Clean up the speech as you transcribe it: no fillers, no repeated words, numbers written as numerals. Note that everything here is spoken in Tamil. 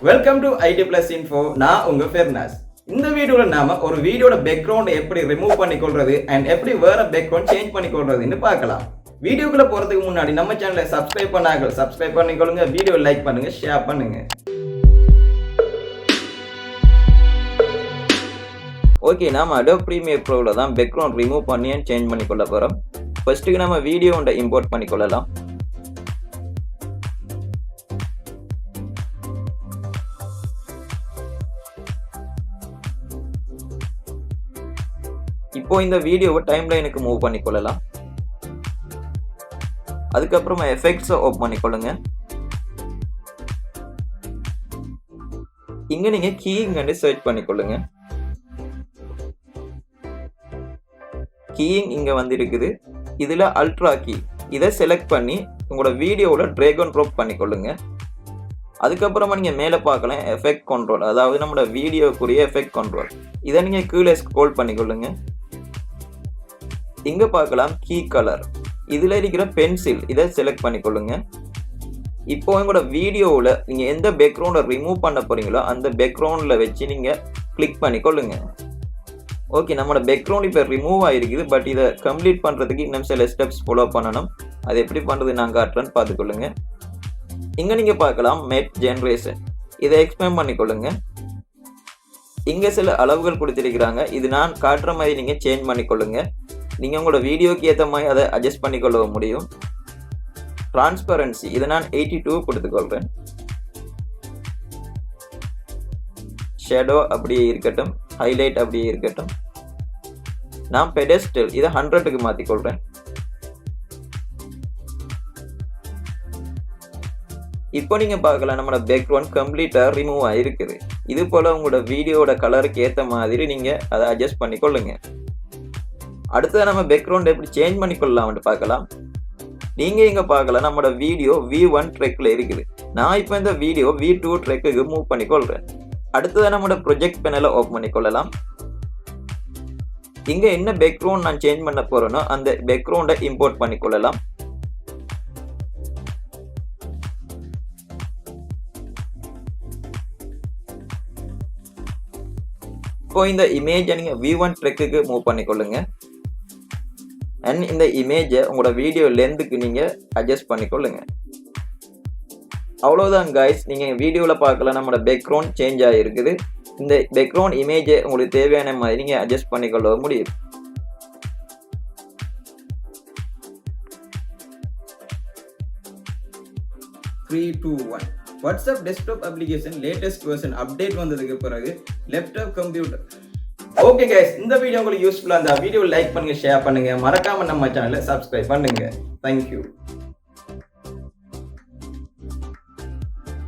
Welcome to IT plus info. நான் உங்க ஃபெர்னாஸ். இந்த வீடியோல நாம ஒரு வீடியோட பேக்ரவுண்ட் எப்படி ரிமூவ் பண்ணிக்கொள்றது அண்ட் எப்படி வேற பேக்ரவுண்ட் சேஞ்ச் பண்ணிக்கொள்றதுன்னு பார்க்கலாம். வீடியோக்குள்ள போறதுக்கு முன்னாடி நம்ம சேனலை சப்ஸ்கிரைப் பண்ணிக்கொள்ளுங்க, வீடியோ லைக் பண்ணுங்க, ஷேர் பண்ணுங்க. ஓகே, நாம Adobe Premiere Proல தான் பேக்ரவுண்ட் ரிமூவ் பண்ணி சேஞ்ச் பண்ணிக்கொள்ள போறோம். ஃபர்ஸ்ட்டுக்கு நம்ம வீடியோ ஒன்றை இம்போர்ட் பண்ணிக்கொள்ளலாம். இப்போ இந்த வீடியோவை டைம் லைனுக்கு மூவ் பண்ணிக்கொள்ளலாம். அதுக்கப்புறமா எஃபெக்ட்ஸை ஓப்பன் பண்ணிக்கொள்ளுங்க. இங்க நீங்க கீயிங் சர்ச் பண்ணிக்கொள்ளுங்க. கீயிங் இங்க வந்து இருக்குது. இதுல அல்ட்ரா கீ இதை செலக்ட் பண்ணி உங்களோட வீடியோவில் ட்ராக் அண்ட் ட்ராப் பண்ணிக்கொள்ளுங்க. அதுக்கப்புறமா நீங்க மேலே பார்க்கலாம் எஃபெக்ட் கண்ட்ரோல், அதாவது நம்மளோட வீடியோக்குரிய எஃபெக்ட் கண்ட்ரோல். இதை நீங்க கீழே ஸ்க்ரோல் பண்ணிக்கொள்ளுங்க. இங்க பார்க்கலாம் கீ கலர், இதுல இருக்கிற பென்சில் இதை செலக்ட் பண்ணிக்கொள்ளுங்க. இப்போ உங்களோட வீடியோவில் நீங்க எந்த பேக்ரவுண்டை ரிமூவ் பண்ண போறீங்களோ அந்த பேக்ரவுண்ட்ல வச்சு நீங்க கிளிக் பண்ணிக்கொள்ளுங்க. ஓகே, நம்மளோட பேக்ரவுண்ட் இப்போ ரிமூவ் ஆயிருக்குது. பட் இதை கம்ப்ளீட் பண்றதுக்கு இன்னும் சில ஸ்டெப்ஸ் ஃபாலோ பண்ணணும். அது எப்படி பண்றது நான் காட்டுறேன்னு பார்த்துக்கொள்ளுங்க. இங்க நீங்க பார்க்கலாம் மேட் ஜெனரேஷன், இதை எக்ஸ்பேண்ட் பண்ணிக்கொள்ளுங்க. இங்க சில அளவுகள் கொடுத்திருக்கிறாங்க. இது நான் காட்டுற மாதிரி நீங்க சேஞ்ச் பண்ணிக்கொள்ளுங்க. நீங்க உங்களோட வீடியோக்கு ஏற்ற மாதிரி அதை அட்ஜஸ்ட் பண்ணிக்கொள்ள முடியும். டிரான்ஸ்பரன்சி இதை நான் 82 கொடுத்துக்கொள்றேன். ஷேடோ அப்படியே இருக்கட்டும், ஹைலைட் அப்படியே இருக்கட்டும். நான் பெடஸ்டல் இதை 100க்கு மாத்திக்கொள்றேன். இப்போ நீங்க பார்க்கலாம் நம்மளோட பேக்ரவுண்ட் கம்ப்ளீட்டா ரிமூவ் ஆயிருக்குது. இது போல உங்களோட வீடியோட கலருக்கு ஏற்ற மாதிரி நீங்க அதை அட்ஜஸ்ட் பண்ணிக்கொள்ளுங்க. அடுத்தது நம்ம பேக்ரவுண்ட் எப்படி சேஞ்ச் பண்ணிக்கொள்ளலாம்னு பார்க்கலாம். நீங்க இங்க பார்க்கலாம் நம்மளோட வீடியோ V1 ட்ராக்ல இருக்குது. நான் இப்போ இந்த வீடியோ V2 ட்ராக்குக்கு மூவ் பண்ணிக்கொள்றேன். அடுத்தது நம்மளோட ப்ரொஜெக்ட் பேனலை ஓப்பன் பண்ணிக்கொள்ளலாம். இங்க என்ன பேக்ரவுண்ட் நான் சேஞ்ச் பண்ண போறேனோ அந்த பேக்ரவுண்டை இம்போர்ட் பண்ணிக்கொள்ளலாம். இப்போ இந்த இமேஜை நீங்க V1 ட்ராக்குக்கு மூவ் பண்ணிக்கொள்ளுங்க. அண்ட் இந்த இமேஜை உங்களோட வீடியோ லென்த்துக்கு நீங்க அட்ஜஸ்ட் பண்ணிக்கொள்ளுங்க. அவ்வளவுதான் கைஸ், நீங்க வீடியோவில் பார்க்கலாம் நம்மளோட பேக்ரவுண்ட் சேஞ்ச் ஆகிருக்குது. இந்த பேக்ரவுண்ட் இமேஜை உங்களுக்கு தேவையான மாதிரி நீங்க அட்ஜஸ்ட் பண்ணிக்கொள்ள முடியும். WhatsApp desktop application latest version update வந்ததுக்கு பிறகு லேப்டாப் கம்ப்யூட்டர். ஓகே கைஸ், இந்த வீடியோ உங்களுக்கு யூஸ்ஃபுல்லா இருந்தா வீடியோ லைக் பண்ணுங்க, ஷேர் பண்ணுங்க, மறக்காம நம்ம சேனலை சப்ஸ்கிரைப் பண்ணுங்க. தேங்க்யூ.